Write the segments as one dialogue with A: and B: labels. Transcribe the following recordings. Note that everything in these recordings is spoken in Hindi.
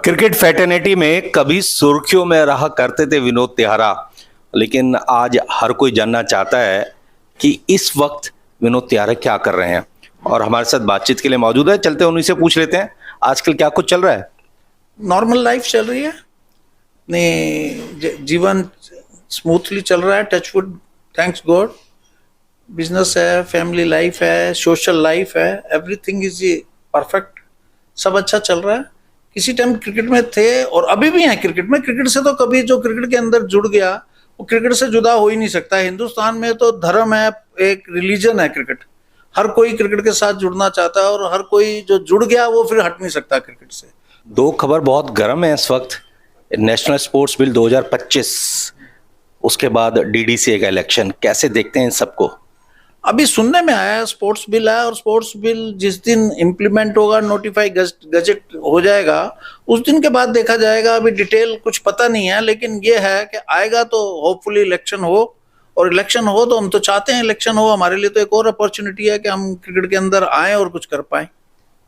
A: क्रिकेट फैटर्निटी में कभी सुर्खियों में रहा करते थे विनोद तिहारा, लेकिन आज हर कोई जानना चाहता है कि इस वक्त विनोद तिहारा क्या कर रहे हैं। और हमारे साथ बातचीत के लिए मौजूद है, चलते हैं उन्हीं से पूछ लेते हैं आजकल क्या कुछ चल रहा है।
B: नॉर्मल लाइफ चल रही है, जीवन स्मूथली चल रहा है, टचवुड, थैंक्स गॉड। बिजनेस है, फैमिली लाइफ है, सोशल लाइफ है, एवरीथिंग इज परफेक्ट, सब अच्छा चल रहा है। किसी टाइम क्रिकेट में थे और अभी भी हैं क्रिकेट में। क्रिकेट से तो कभी जो क्रिकेट के अंदर जुड़ गया वो क्रिकेट से जुदा हो ही नहीं सकता। हिंदुस्तान में तो धर्म है, एक रिलीजन है क्रिकेट। हर कोई क्रिकेट के साथ जुड़ना चाहता है और हर कोई जो जुड़ गया वो फिर हट नहीं सकता क्रिकेट से।
A: दो खबर बहुत गर्म है इस वक्त, नेशनल स्पोर्ट्स बिल 2025, उसके बाद डीडीसीए का इलेक्शन, कैसे देखते हैं इन सबको?
B: अभी सुनने में आया स्पोर्ट्स बिल है और स्पोर्ट्स बिल जिस दिन इम्प्लीमेंट होगा, नोटिफाई गजट हो जाएगा, उस दिन के बाद देखा जाएगा। अभी डिटेल कुछ पता नहीं है, लेकिन ये है कि आएगा तो होपफुली इलेक्शन हो। और इलेक्शन हो तो हम तो चाहते हैं इलेक्शन हो, हमारे लिए तो एक और अपॉर्चुनिटी है कि हम क्रिकेट के अंदर आए और कुछ कर पाए।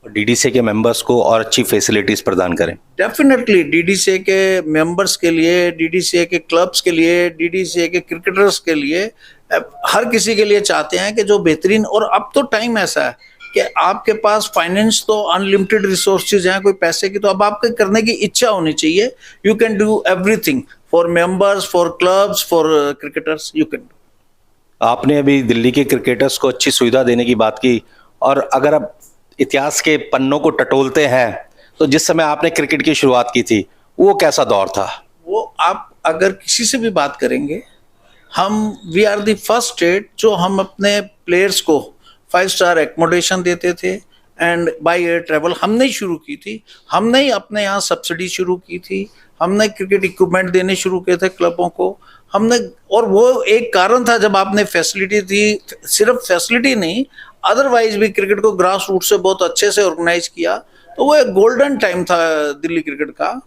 A: डीडीसीए के मेंबर्स को और अच्छी फैसिलिटीज प्रदान करें।
B: डेफिनेटली डीडीसीए के मेंबर्स के लिए, डीडीसीए के क्लब्स के लिए, डीडीसीए के क्रिकेटर्स के लिए, हर किसी के लिए चाहते हैं कि जो बेहतरीन। और अब तो टाइम ऐसा है कि आपके पास फाइनेंस तो अनलिमिटेड रिसोर्सेज हैं, कोई पैसे की, तो अब आपके करने की इच्छा होनी चाहिए। You can do everything for members, for clubs, for cricketers, you can do.
A: आपने अभी दिल्ली के क्रिकेटर्स को अच्छी सुविधा देने की बात की, और अगर आप इतिहास के पन्नों को टटोलते हैं तो जिस समय आपने क्रिकेट की शुरुआत की थी वो कैसा दौर था?
B: वो आप अगर किसी से भी बात करेंगे, हम we are the first state जो हम अपने प्लेयर्स को 5 स्टार एकोमोडेशन देते थे एंड बाय एयर ट्रेवल हमने ही शुरू की थी। हमने ही अपने यहाँ सब्सिडी शुरू की थी, हमने क्रिकेट इक्विपमेंट देने शुरू किए थे क्लबों को हमने। और वो एक कारण था, जब आपने फैसिलिटी दी, सिर्फ फैसिलिटी नहीं, अदरवाइज भी क्रिकेट को ग्रास रूट से बहुत अच्छे से ऑर्गेनाइज किया, तो वो एक गोल्डन टाइम था दिल्ली क्रिकेट का।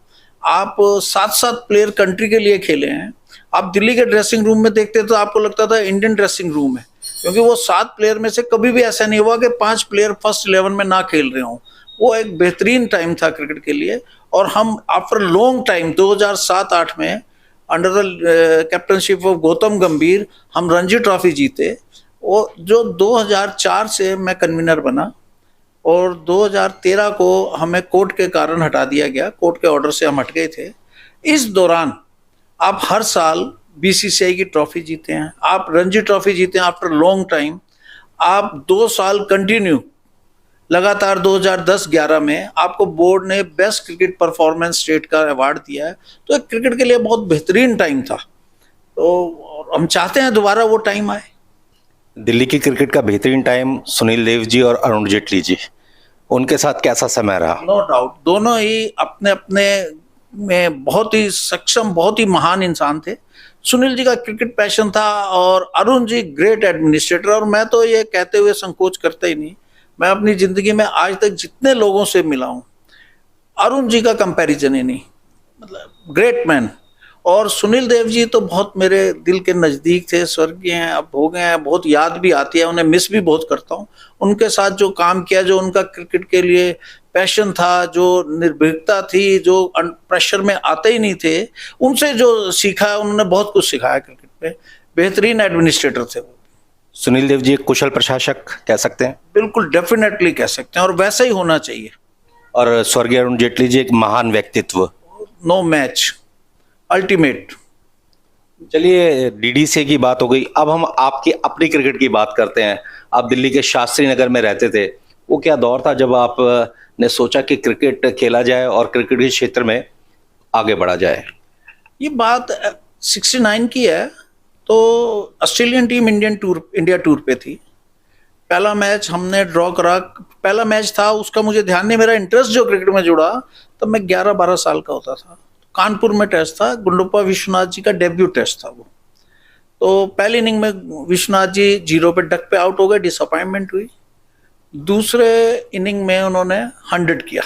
B: आप 7-7 प्लेयर कंट्री के लिए खेले हैं। आप दिल्ली के ड्रेसिंग रूम में देखते तो आपको लगता था इंडियन ड्रेसिंग रूम है, क्योंकि वो 7 प्लेयर में से कभी भी ऐसा नहीं हुआ कि 5 प्लेयर फर्स्ट 11 में ना खेल रहे हों। वो एक बेहतरीन टाइम था क्रिकेट के लिए। और हम आफ्टर लॉन्ग टाइम 2007-8 में under the captaincy of Gautam Gambhir हम रणजी ट्रॉफी जीते। वो जो 2004 से मैं कन्वीनर बना और 2013 को हमें कोर्ट के कारण हटा दिया गया, कोर्ट के ऑर्डर से हम हट गए थे। इस दौरान आप हर साल बीसीसीआई की ट्रॉफी जीते हैं, आप रणजी ट्रॉफी जीते हैं आफ्टर लॉन्ग टाइम। आप 2 साल कंटिन्यू लगातार 2010-11 में आपको बोर्ड ने बेस्ट क्रिकेट परफॉर्मेंस स्टेट का अवार्ड दिया है। तो क्रिकेट के लिए बहुत बेहतरीन टाइम था, तो हम चाहते हैं दोबारा वो टाइम आए।
A: दिल्ली की क्रिकेट का बेहतरीन टाइम सुनील देव जी और अरुण जेटली जी, उनके साथ कैसा समय रहा?
B: नो डाउट, दोनों ही अपने अपने में बहुत ही सक्षम, बहुत ही महान इंसान थे। सुनील जी का क्रिकेट पैशन था और अरुण जी ग्रेट एडमिनिस्ट्रेटर। और मैं तो ये कहते हुए संकोच करता ही नहीं, मैं अपनी जिंदगी में आज तक जितने लोगों से मिला हूँ, अरुण जी का कंपैरिजन ही नहीं, मतलब ग्रेट मैन। और सुनील देव जी तो बहुत मेरे दिल के नज़दीक थे, स्वर्गीय हैं, अब हो गए हैं, बहुत याद भी आती है, उन्हें मिस भी बहुत करता हूँ। उनके साथ जो काम किया, जो उनका क्रिकेट के लिए पैशन था, जो निर्भीकता थी, जो प्रेशर में आते ही नहीं थे, उनसे जो सीखा है, उन्होंने बहुत कुछ सिखाया क्रिकेट पे। बेहतरीन एडमिनिस्ट्रेटर थे वो।
A: सुनील देव जी एक कुशल प्रशासक कह सकते हैं?
B: बिल्कुल, डेफिनेटली कह सकते हैं, और वैसा ही होना चाहिए।
A: और स्वर्गीय अरुण जेटली जी एक महान व्यक्तित्व,
B: नो मैच, अल्टीमेट।
A: चलिए डीडीसीए की बात हो गई, अब हम आपकी अपनी क्रिकेट की बात करते हैं। आप दिल्ली के शास्त्री नगर में रहते थे, वो क्या दौर था जब आप ने सोचा कि क्रिकेट खेला जाए और क्रिकेट के क्षेत्र में आगे बढ़ा जाए?
B: ये बात 69 की है, तो ऑस्ट्रेलियन टीम इंडिया टूर पे थी। पहला मैच हमने ड्रॉ करा, पहला मैच था उसका मुझे ध्यान नहीं, मेरा इंटरेस्ट जो क्रिकेट में जुड़ा तब मैं 11-12 साल का होता था। कानपुर में टेस्ट था, गुंडप्पा विश्वनाथ जी का डेब्यू टेस्ट था वो। तो पहली इनिंग में विश्वनाथ जी 0 पे डक पे आउट हो गए, डिसअपॉइंटमेंट हुई। दूसरे इनिंग में उन्होंने 100 किया,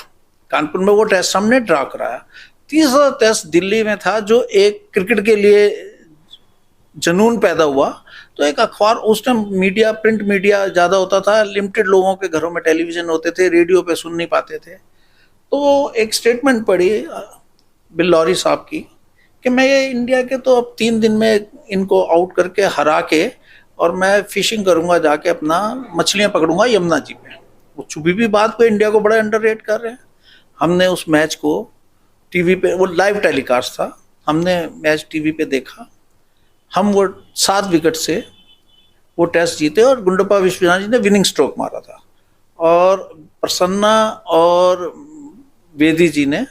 B: कानपुर में वो टेस्ट हमने ड्रा कराया। तीसरा टेस्ट दिल्ली में था, जो एक क्रिकेट के लिए जनून पैदा हुआ। तो एक अखबार, उस टाइम मीडिया, प्रिंट मीडिया ज़्यादा होता था, लिमिटेड लोगों के घरों में टेलीविज़न होते थे, रेडियो पे सुन नहीं पाते थे। तो एक स्टेटमेंट पढ़ी बिल्लौरी साहब की कि मैं ये इंडिया के तो अब 3 दिन में इनको आउट करके हरा के और मैं फिशिंग करूंगा, जाके अपना मछलियां पकड़ूंगा यमुना जी में। वो छुपी भी बात को इंडिया को बड़ा अंडररेट कर रहे हैं। हमने उस मैच को टीवी पे, वो लाइव टेलीकास्ट था, हमने मैच टीवी पे देखा। हम वो 7 विकेट से वो टेस्ट जीते और गुंडप्पा विश्वनाथ जी ने विनिंग स्ट्रोक मारा था और प्रसन्ना और वेदी जी ने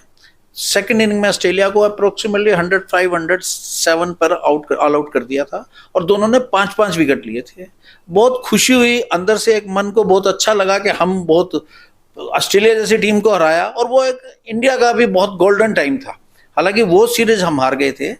B: सेकंड इनिंग में ऑस्ट्रेलिया को अप्रोक्सीमेटली 105 107 पर ऑल आउट कर दिया था और दोनों ने 5-5 विकेट लिए थे। बहुत खुशी हुई अंदर से, एक मन को बहुत अच्छा लगा कि हम बहुत ऑस्ट्रेलिया जैसी टीम को हराया। और वो एक इंडिया का भी बहुत गोल्डन टाइम था। हालांकि वो सीरीज हम हार गए थे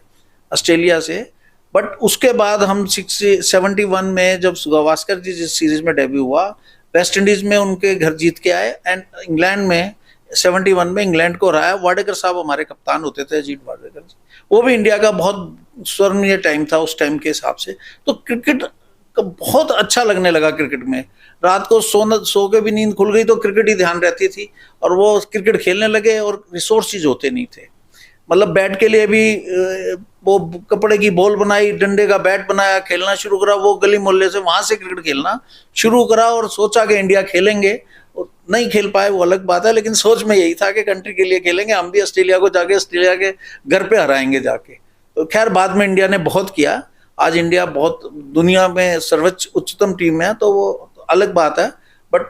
B: ऑस्ट्रेलिया से, बट उसके बाद हम 71 में जब गावस्कर जी जिस सीरीज में डेब्यू हुआ, वेस्ट इंडीज में उनके घर जीत के आए एंड इंग्लैंड में 71 में इंग्लैंड को हराया। वाडेकर साहब हमारे कप्तान होते थे, अजीत वाडेकर जी। वो भी इंडिया का बहुत स्वर्णीय टाइम था उस टाइम के हिसाब से। तो क्रिकेट का बहुत अच्छा लगने लगा। क्रिकेट में रात को सो के भी नींद खुल गई तो क्रिकेट ही ध्यान रहती थी और वो क्रिकेट खेलने लगे और रिसोर्सेज होते नहीं थे। मतलब बैट के लिए भी वो कपड़े की बॉल बनाई, डंडे का बैट बनाया, खेलना शुरू करा। वो गली मोहल्ले से वहां से क्रिकेट खेलना शुरू करा और सोचा कि इंडिया खेलेंगे। नहीं खेल पाए वो अलग बात है, लेकिन सोच में यही था कि कंट्री के लिए खेलेंगे, हम भी ऑस्ट्रेलिया को जाके ऑस्ट्रेलिया के घर पे हराएंगे जाके। तो खैर बाद में इंडिया ने बहुत किया। आज इंडिया बहुत दुनिया में सर्वोच्च उच्चतम टीम है, तो वो अलग बात है, बट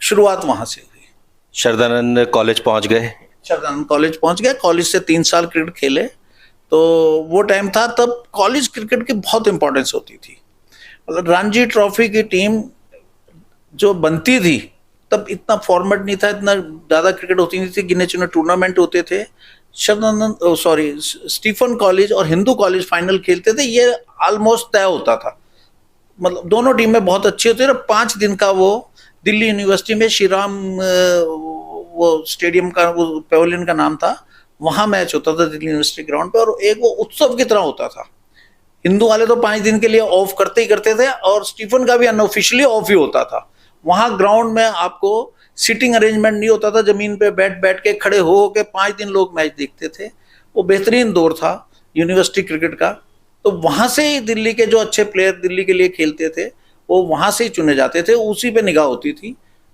B: शुरुआत वहां से हुई।
A: शरदानंद कॉलेज पहुंच गए।
B: शरदानंद कॉलेज पहुंच गए, कॉलेज से 3 साल क्रिकेट खेले। तो वो टाइम था तब कॉलेज क्रिकेट की बहुत इंपॉर्टेंस होती थी। मतलब रणजी ट्रॉफी की टीम जो बनती थी तब इतना फॉर्मेट नहीं था, इतना ज़्यादा क्रिकेट होती नहीं थी, गिने चुने टूर्नामेंट होते थे। स्टीफन कॉलेज और हिंदू कॉलेज फाइनल खेलते थे, ये ऑलमोस्ट तय होता था। मतलब दोनों टीमें बहुत अच्छी होती है। 5 दिन का वो दिल्ली यूनिवर्सिटी में श्रीराम वो स्टेडियम का, वो पेविलियन का नाम था, वहां मैच होता था दिल्ली यूनिवर्सिटी ग्राउंड पे, और एक वो उत्सव की तरह होता था। हिंदू वाले तो 5 दिन के लिए ऑफ करते ही करते थे और स्टीफन का भी अनऑफिशियली ऑफ ही होता था। वहां ग्राउंड में आपको सीटिंग अरेंजमेंट नहीं होता था, जमीन पे बैठ बैठ के खड़े हो के 5 दिन लोग मैच देखते थे। वो बेहतरीन दौर था यूनिवर्सिटी क्रिकेट का। तो वहां से ही दिल्ली के जो अच्छे प्लेयर दिल्ली के लिए खेलते थे वो वहां से ही चुने जाते थे, उसी पे निगाह होती थी।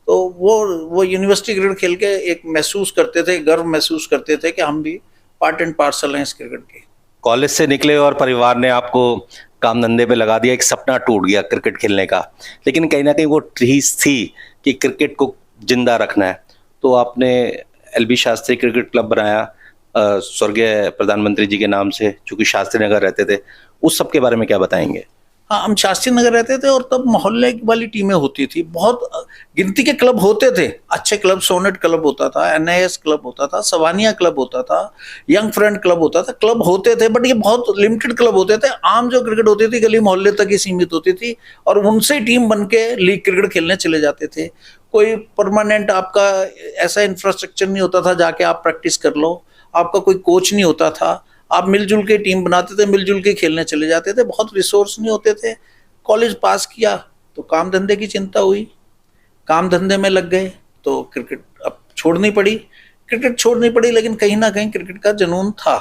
B: तो वो यूनिवर्सिटी क्रिकेट खेल के एक महसूस करते थे, गर्व महसूस करते थे कि हम भी पार्ट एंड पार्सल हैं इस क्रिकेट के।
A: कॉलेज से निकले और परिवार ने आपको काम धंधे पे लगा दिया, एक सपना टूट गया क्रिकेट खेलने का, लेकिन कहीं ना कहीं वो टीस थी कि क्रिकेट को जिंदा रखना है। तो आपने एलबी शास्त्री क्रिकेट क्लब बनाया स्वर्गीय प्रधानमंत्री जी के नाम से, चूंकि शास्त्री नगर रहते थे। उस सब के बारे में क्या बताएंगे?
B: हाँ, हम शास्त्री नगर रहते थे और तब मोहल्ले वाली टीमें होती थी, बहुत गिनती के क्लब होते थे, अच्छे क्लब। सोनेट क्लब होता था, एनआईएस क्लब होता था, सवानिया क्लब होता था, यंग फ्रेंड क्लब होता था। क्लब होते थे बट ये बहुत लिमिटेड क्लब होते थे। आम जो क्रिकेट होती थी गली मोहल्ले तक ही सीमित होती थी और उनसे ही टीम बन के लीग क्रिकेट खेलने चले जाते थे। कोई परमानेंट आपका ऐसा इंफ्रास्ट्रक्चर नहीं होता था जाके आप प्रैक्टिस कर लो, आपका कोई कोच नहीं होता था, आप मिलजुल के टीम बनाते थे, मिलजुल के खेलने चले जाते थे। बहुत रिसोर्स नहीं होते थे। कॉलेज पास किया तो काम धंधे की चिंता हुई, काम धंधे में लग गए तो क्रिकेट अब छोड़नी पड़ी। क्रिकेट छोड़नी पड़ी, लेकिन कहीं ना कहीं क्रिकेट का जुनून था।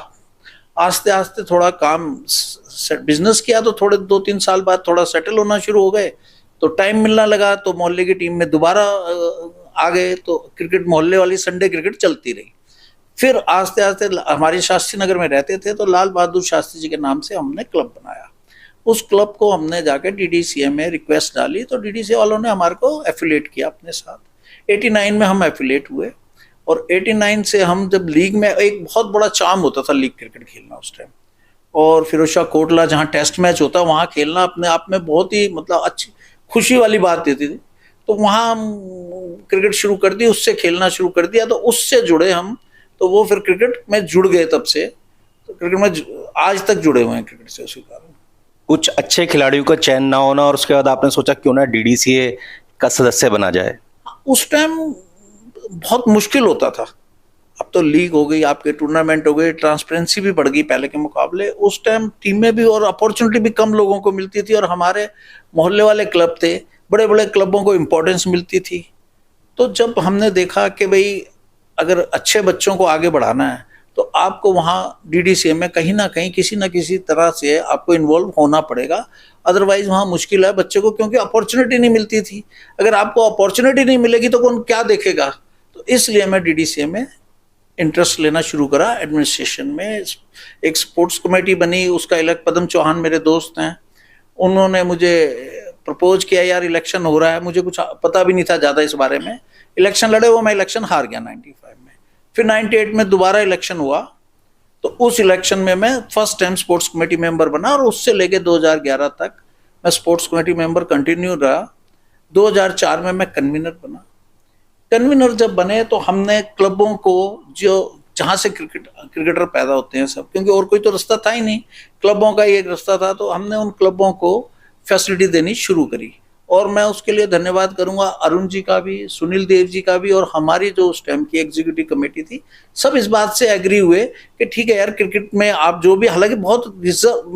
B: आस्ते आस्ते थोड़ा काम बिजनेस किया तो थोड़े 2-3 साल बाद थोड़ा सेटल होना शुरू हो गए, तो टाइम मिलना लगा। तो मोहल्ले की टीम में दोबारा आ गए, तो क्रिकेट मोहल्ले वाली संडे क्रिकेट चलती रही। फिर आस्ते आस्ते हमारे शास्त्री नगर में रहते थे तो लाल बहादुर शास्त्री जी के नाम से हमने क्लब बनाया। उस क्लब को हमने जाके डीडीसीए में रिक्वेस्ट डाली तो डीडीसीए वालों ने हमारे को एफिलिएट किया अपने साथ। 89 में हम एफिलिएट हुए और 89 से हम जब लीग में, एक बहुत बड़ा चार्म होता था लीग क्रिकेट खेलना उस टाइम, और फिरोजशाह कोटला जहाँ टेस्ट मैच होता वहाँ खेलना अपने आप में बहुत ही मतलब अच्छी खुशी वाली बात देती थी। तो वहाँ हम क्रिकेट शुरू कर दी, उससे खेलना शुरू कर दिया, तो उससे जुड़े हम। तो वो फिर क्रिकेट में जुड़ गए तब से, तो क्रिकेट में आज तक जुड़े हुए हैं क्रिकेट से उसी कारण।
A: कुछ अच्छे खिलाड़ियों का चयन ना होना और उसके बाद आपने सोचा क्यों ना डीडीसीए का सदस्य बना जाए?
B: उस टाइम बहुत मुश्किल होता था। अब तो लीग हो गई, आपके टूर्नामेंट हो गए, ट्रांसपेरेंसी भी बढ़ गई पहले के मुकाबले। उस टाइम टीमें भी और अपॉर्चुनिटी भी कम लोगों को मिलती थी, और हमारे मोहल्ले वाले क्लब थे, बड़े बड़े क्लबों को इम्पोर्टेंस मिलती थी। तो जब हमने देखा कि भाई अगर अच्छे बच्चों को आगे बढ़ाना है तो आपको वहाँ डीडीसीए में कहीं ना कहीं किसी ना किसी तरह से आपको इन्वॉल्व होना पड़ेगा, अदरवाइज वहाँ मुश्किल है बच्चे को, क्योंकि अपॉर्चुनिटी नहीं मिलती थी। अगर आपको अपॉर्चुनिटी नहीं मिलेगी तो कौन क्या देखेगा। तो इसलिए मैं डीडीसीए में इंटरेस्ट लेना शुरू करा। एडमिनिस्ट्रेशन में एक स्पोर्ट्स कमेटी बनी, उसका इलेक्ट पदम चौहान मेरे दोस्त हैं, उन्होंने मुझे प्रपोज किया, यार इलेक्शन हो रहा है, मुझे कुछ पता भी नहीं था ज़्यादा इस बारे में। इलेक्शन लड़े, वो मैं इलेक्शन हार गया 95 में। फिर 98 में दोबारा इलेक्शन हुआ, तो उस इलेक्शन में मैं first time sports committee member बना, और उससे लेके 2011 तक मैं स्पोर्ट्स कमेटी मेंबर कंटिन्यू रहा। 2004 में मैं कन्वीनर बना। कन्वीनर जब बने तो हमने क्लबों को, जो जहाँ से क्रिकेटर पैदा होते हैं सब, क्योंकि और कोई तो रास्ता था ही नहीं, क्लबों का ही एक रास्ता था, तो हमने उन क्लबों को फैसिलिटी देनी शुरू करी। और मैं उसके लिए धन्यवाद करूंगा अरुण जी का भी, सुनील देव जी का भी, और हमारी जो उस टाइम की एग्जीक्यूटिव कमेटी थी, सब इस बात से एग्री हुए कि ठीक है यार, क्रिकेट में आप जो भी, हालांकि बहुत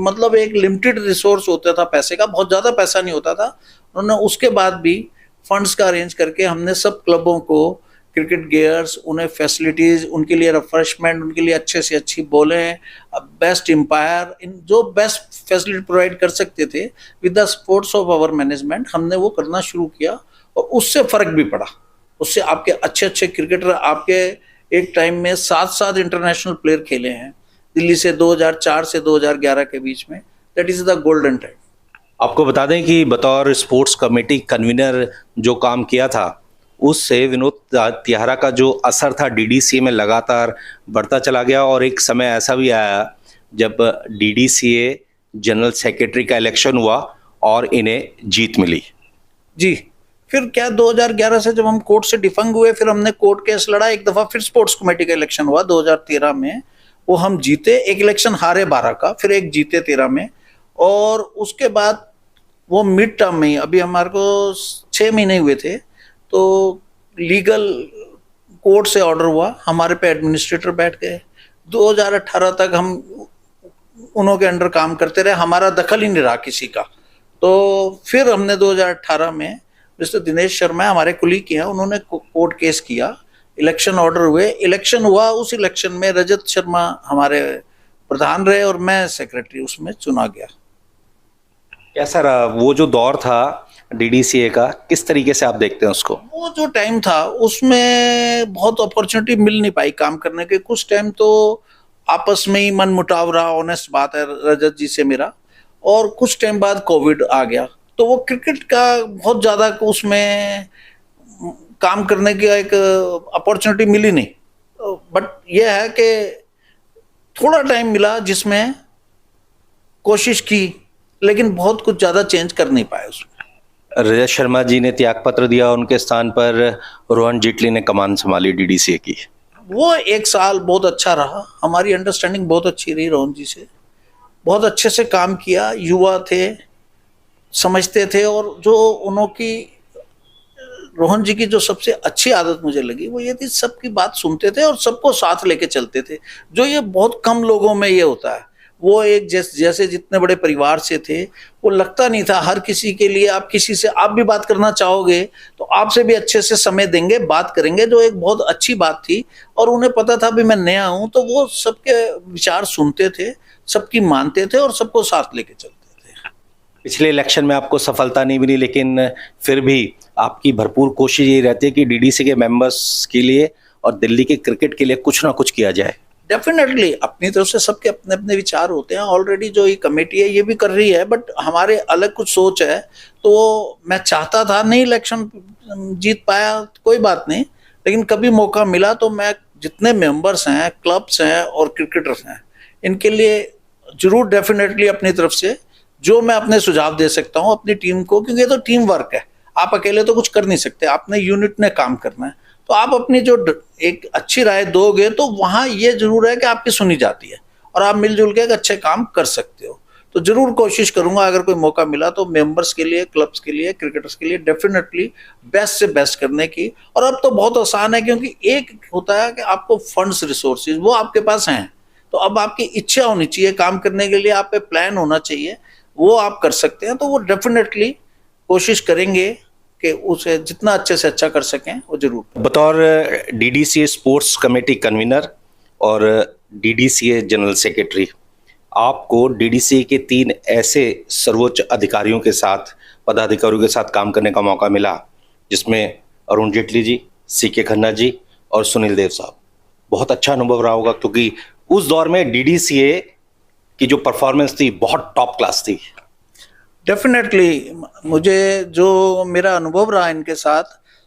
B: मतलब एक लिमिटेड रिसोर्स होता था पैसे का, बहुत ज़्यादा पैसा नहीं होता था, उन्होंने उसके बाद भी फंड्स का अरेंज करके हमने सब क्लबों को क्रिकेट गियर्स, उन्हें फैसिलिटीज़, उनके लिए रिफ्रेशमेंट, उनके लिए अच्छे से अच्छी बॉलें, बेस्ट एम्पायर, इन जो बेस्ट फैसिलिटी प्रोवाइड कर सकते थे with the supports of our management, हमने वो करना शुरू किया। और उससे फ़र्क भी पड़ा, उससे आपके अच्छे अच्छे क्रिकेटर, आपके एक टाइम में 7 इंटरनेशनल प्लेयर खेले हैं दिल्ली से 2004 से 2011 के बीच में। That is the golden time.
A: आपको बता दें कि बतौर स्पोर्ट्स कमेटी कन्वीनर जो काम किया था, उससे विनोद तिहारा का जो असर था डीडीसीए में लगातार बढ़ता चला गया, और एक समय ऐसा भी आया जब डीडीसीए जनरल सेक्रेटरी का इलेक्शन हुआ और इन्हें जीत मिली।
B: जी, फिर क्या 2011 से जब हम कोर्ट से डिफंग हुए, फिर हमने कोर्ट केस लड़ा एक दफ़ा, फिर स्पोर्ट्स कमेटी का इलेक्शन हुआ 2013 में, वो हम जीते, एक इलेक्शन हारे 12 का, फिर एक जीते 13 में, और उसके बाद वो मिड टर्म में ही, अभी हमारे को 6 महीने हुए थे, तो लीगल कोर्ट से ऑर्डर हुआ, हमारे पे एडमिनिस्ट्रेटर बैठ गए। 2018 तक हम उन्हों के अंडर काम करते रहे, हमारा दखल ही नहीं रहा किसी का। तो फिर हमने 2018 में मिस्टर दिनेश शर्मा हमारे कुलीग हैं, उन्होंने कोर्ट केस किया, इलेक्शन ऑर्डर हुए, इलेक्शन हुआ। उस इलेक्शन में रजत शर्मा हमारे प्रधान रहे और मैं सेक्रेटरी उसमें चुना गया।
A: कैसा रहा वो जो दौर था डीडीसीए का, किस तरीके से आप देखते हैं उसको?
B: वो जो टाइम था उसमें बहुत अपॉर्चुनिटी मिल नहीं पाई काम करने के। कुछ टाइम तो आपस में ही मन मुटाव रहा, ऑनेस्ट बात है रजत जी से मेरा, और कुछ टाइम बाद कोविड आ गया, तो वो क्रिकेट का बहुत ज़्यादा उसमें काम करने की एक अपॉर्चुनिटी मिली नहीं। बट ये है कि थोड़ा टाइम मिला जिसमें कोशिश की, लेकिन बहुत कुछ ज़्यादा चेंज कर नहीं पाए उसमें।
A: रजत शर्मा जी ने त्यागपत्र दिया, उनके स्थान पर रोहन जेटली ने कमान संभाली डीडीसीए की।
B: वो 1 साल बहुत अच्छा रहा, हमारी अंडरस्टैंडिंग बहुत अच्छी रही रोहन जी से, बहुत अच्छे से काम किया, युवा थे, समझते थे, और जो उनकी रोहन जी की जो सबसे अच्छी आदत मुझे लगी वो ये थी, सबकी बात सुनते थे और सबको साथ लेके चलते थे, जो ये बहुत कम लोगों में ये होता है। वो एक जैसे जितने बड़े परिवार से थे, वो लगता नहीं था हर किसी के लिए, आप किसी से आप भी बात करना चाहोगे तो आपसे भी अच्छे से समय देंगे, बात करेंगे, जो एक बहुत अच्छी बात थी। और उन्हें पता था भी मैं नया हूं, तो वो सबके विचार सुनते थे, सबकी मानते थे और सबको साथ लेके चलते थे।
A: पिछले इलेक्शन में आपको सफलता नहीं मिली, लेकिन फिर भी आपकी भरपूर कोशिश ये रहती है कि डीडीसी के मेंबर्स के लिए और दिल्ली के क्रिकेट के लिए कुछ ना कुछ किया जाए।
B: डेफिनेटली अपनी तरफ से सबके अपने अपने विचार होते हैं। ऑलरेडी जो ये कमेटी है ये भी कर रही है, बट हमारे अलग कुछ सोच है। तो मैं चाहता था, नहीं इलेक्शन जीत पाया कोई बात नहीं, लेकिन कभी मौका मिला तो मैं जितने मेंबर्स हैं, क्लब्स हैं और क्रिकेटर्स हैं, इनके लिए जरूर डेफिनेटली अपनी तरफ से जो मैं अपने सुझाव दे सकता हूँ अपनी टीम को, क्योंकि ये तो टीम वर्क है, आप अकेले तो कुछ कर नहीं सकते, आपने यूनिट ने काम करना है। तो आप अपनी जो एक अच्छी राय दोगे तो वहाँ ये जरूर है कि आपकी सुनी जाती है और आप मिलजुल के एक अच्छे काम कर सकते हो। तो जरूर कोशिश करूंगा अगर कोई मौका मिला तो मेंबर्स के लिए, क्लब्स के लिए, क्रिकेटर्स के लिए डेफिनेटली बेस्ट से बेस्ट करने की। और अब तो बहुत आसान है, क्योंकि एक होता है कि आपको फंड्स, रिसोर्सेज वो आपके पास हैं, तो अब आपकी इच्छा होनी चाहिए काम करने के लिए, आप पे प्लान होना चाहिए, वो आप कर सकते हैं। तो वो डेफिनेटली कोशिश करेंगे कि उसे जितना अच्छे से अच्छा कर सकें वो जरूर।
A: बतौर डीडीसीए स्पोर्ट्स कमेटी कन्वीनर और डीडीसीए जनरल सेक्रेटरी, आपको डीडीसीए के 3 ऐसे सर्वोच्च अधिकारियों के साथ, पदाधिकारियों के साथ काम करने का मौका मिला, जिसमें अरुण जेटली जी, सीके खन्ना जी और सुनील देव साहब। बहुत अच्छा अनुभव रहा होगा, क्योंकि उस दौर में डीडीसीए की जो परफॉर्मेंस थी बहुत टॉप क्लास थी।
B: डेफिनेटली मुझे जो मेरा अनुभव रहा इनके साथ,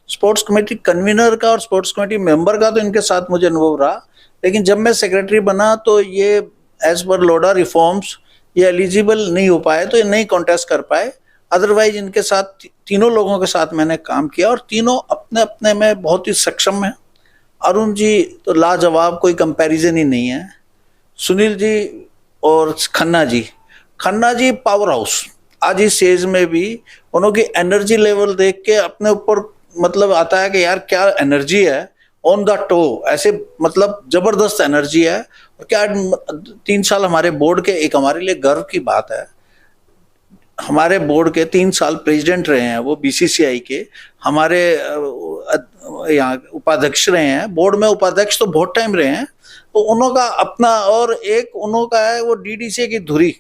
B: स्पोर्ट्स कमेटी कन्वीनर का और स्पोर्ट्स कमेटी मेंबर का, तो इनके साथ मुझे अनुभव रहा। लेकिन जब मैं सेक्रेटरी बना तो ये एज पर लोडा रिफॉर्म्स ये एलिजिबल नहीं हो पाए, तो ये नहीं कॉन्टेस्ट कर पाए। अदरवाइज इनके साथ तीनों लोगों के साथ मैंने काम किया और तीनों अपने अपने में बहुत ही सक्षम हैं। अरुण जी तो लाजवाब, कोई कंपैरिजन ही नहीं है। सुनील जी और खन्ना जी पावर हाउस। आज इस स्टेज में भी उनकी एनर्जी लेवल देख के अपने ऊपर मतलब आता है कि यार क्या एनर्जी है, ऑन द टो, ऐसे मतलब जबरदस्त एनर्जी है। और क्या 3 साल हमारे बोर्ड के, एक हमारे लिए गर्व की बात है, हमारे बोर्ड के 3 साल प्रेसिडेंट रहे हैं वो बीसीसीआई के, हमारे यहाँ उपाध्यक्ष रहे हैं, बोर्ड में उपाध्यक्ष तो बहुत टाइम रहे हैं। तो उनका अपना, और एक उनका है वो डीडीसीए की धुरी,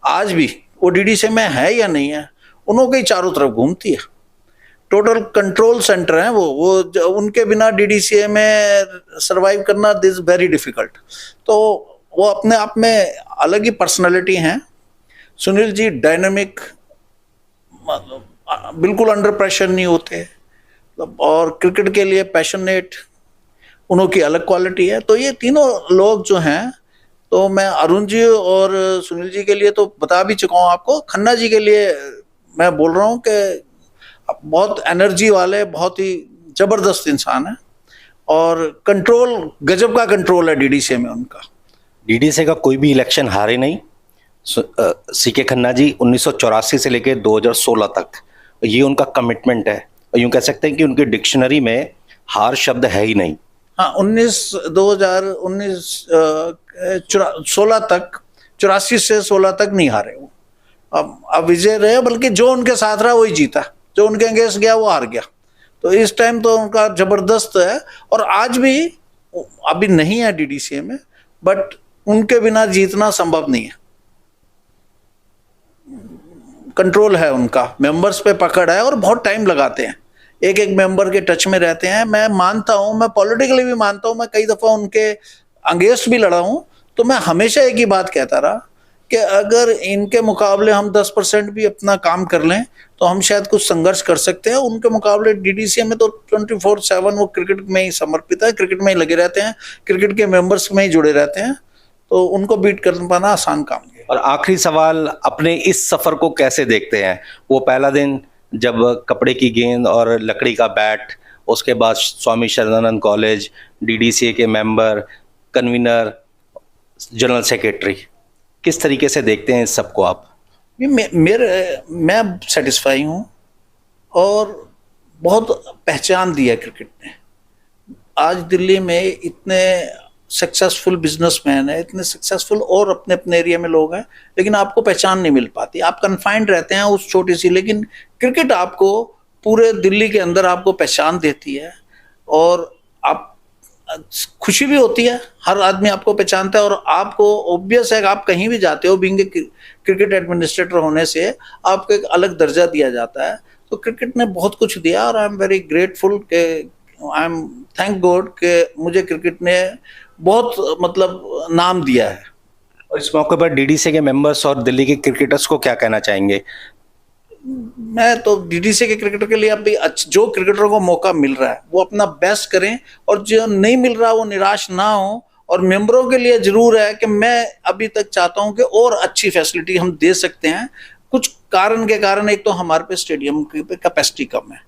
B: आज भी वो डीडीसीए में है या नहीं है, उनके ही चारों तरफ घूमती है। टोटल कंट्रोल सेंटर है वो उनके बिना डीडीसीए में सरवाइव करना दिस वेरी डिफिकल्ट। तो वो अपने आप में अलग ही पर्सनालिटी हैं। सुनील जी डायनामिक, बिल्कुल अंडर प्रेशर नहीं होते, और क्रिकेट के लिए पैशनेट, उनकी अलग क्वालिटी है। तो ये तीनों लोग जो हैं, तो मैं अरुण जी और सुनील जी के लिए तो बता भी चुका हूँ आपको। खन्ना जी के लिए मैं बोल रहा हूँ कि बहुत एनर्जी वाले, बहुत ही जबरदस्त इंसान है, और कंट्रोल, गजब का कंट्रोल है डीडीसीए में उनका।
A: डीडीसीए का कोई भी इलेक्शन हारे नहीं। सीके खन्ना जी 1984 से लेकर 2016 तक ये उनका कमिटमेंट है, और यूं कह सकते हैं कि उनकी डिक्शनरी में हार शब्द है ही नहीं।
B: हाँ, 16 तक, 84 से 16 तक नहीं हारे वो। अब विजय रहे, बल्कि जो उनके साथ रहा वही जीता, जो उनके अगेंस्ट गया वो हार गया। तो इस टाइम तो उनका जबरदस्त है, और आज भी अभी नहीं है डीडीसीए में, बट उनके बिना जीतना संभव नहीं है। कंट्रोल है उनका, मेंबर्स पे पकड़ है, और बहुत टाइम लगाते हैं, एक एक मेंबर के टच में रहते हैं। मैं मानता हूं, मैं पॉलिटिकली भी मानता हूं, मैं कई दफा उनके अगेंस्ट भी लड़ा हूं, तो मैं हमेशा एक ही बात कहता रहा कि अगर इनके मुकाबले हम 10% भी अपना काम कर लें तो हम शायद कुछ संघर्ष कर सकते हैं। उनके मुकाबले डीडीसीए में तो 24/7 वो क्रिकेट में ही समर्पित है, क्रिकेट में ही लगे रहते हैं, क्रिकेट के मेंबर्स में ही जुड़े रहते हैं, तो उनको बीट कर पाना आसान काम है।
A: और आखिरी सवाल, अपने इस सफर को कैसे देखते हैं? वो पहला दिन जब कपड़े की गेंद और लकड़ी का बैट, उसके बाद स्वामी शरदानंद कॉलेज, डीडीसीए के मेंबर, कन्वीनर, जनरल सेक्रेटरी, किस तरीके से देखते हैं इस सबको आप?
B: मैं सेटिस्फाई हूँ, और बहुत पहचान दी है क्रिकेट ने। आज दिल्ली में इतने सक्सेसफुल बिजनेसमैन है, इतने सक्सेसफुल और अपने अपने एरिया में लोग हैं, लेकिन आपको पहचान नहीं मिल पाती। आप कन्फाइंड रहते हैं उस छोटी सी, लेकिन क्रिकेट आपको पूरे दिल्ली के अंदर आपको पहचान देती है, और आप खुशी भी होती है, हर आदमी आपको पहचानता है, और आपको ऑब्वियस है कि आप कहीं भी जाते हो, बीइंग क्रिकेट एडमिनिस्ट्रेटर होने से आपको एक अलग दर्जा दिया जाता है। तो क्रिकेट ने बहुत कुछ दिया, और आई एम वेरी ग्रेटफुल के, आई एम थैंक गॉड के मुझे क्रिकेट ने बहुत मतलब नाम दिया है।
A: और इस मौके पर डीडीसीए के मेंबर्स और दिल्ली के क्रिकेटर्स को क्या कहना चाहेंगे?
B: मैं तो डीडीसीए के क्रिकेटर के लिए अभी जो क्रिकेटरों को मौका मिल रहा है वो अपना बेस्ट करें, और जो नहीं मिल रहा वो निराश ना हो। और मेंबरों के लिए जरूर है कि मैं अभी तक चाहता हूं कि और अच्छी फैसिलिटी हम दे सकते हैं। कुछ कारण के कारण, एक तो हमारे पे स्टेडियम की कैपेसिटी कम है,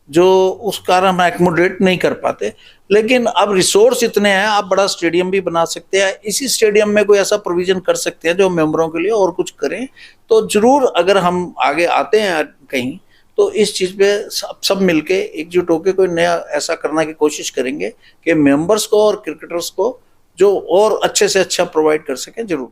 B: जो उस कारण हम एकोमोडेट नहीं कर पाते, लेकिन अब रिसोर्स इतने हैं, आप बड़ा स्टेडियम भी बना सकते हैं। इसी स्टेडियम में कोई ऐसा प्रोविजन कर सकते हैं जो मेंबरों के लिए और कुछ करें। तो जरूर अगर हम आगे आते हैं कहीं, तो इस चीज़ पे सब मिलके एकजुट होकर कोई नया ऐसा करने की कोशिश करेंगे कि मेंबर्स को और क्रिकेटर्स को जो और अच्छे से अच्छा प्रोवाइड कर सकें, जरूर।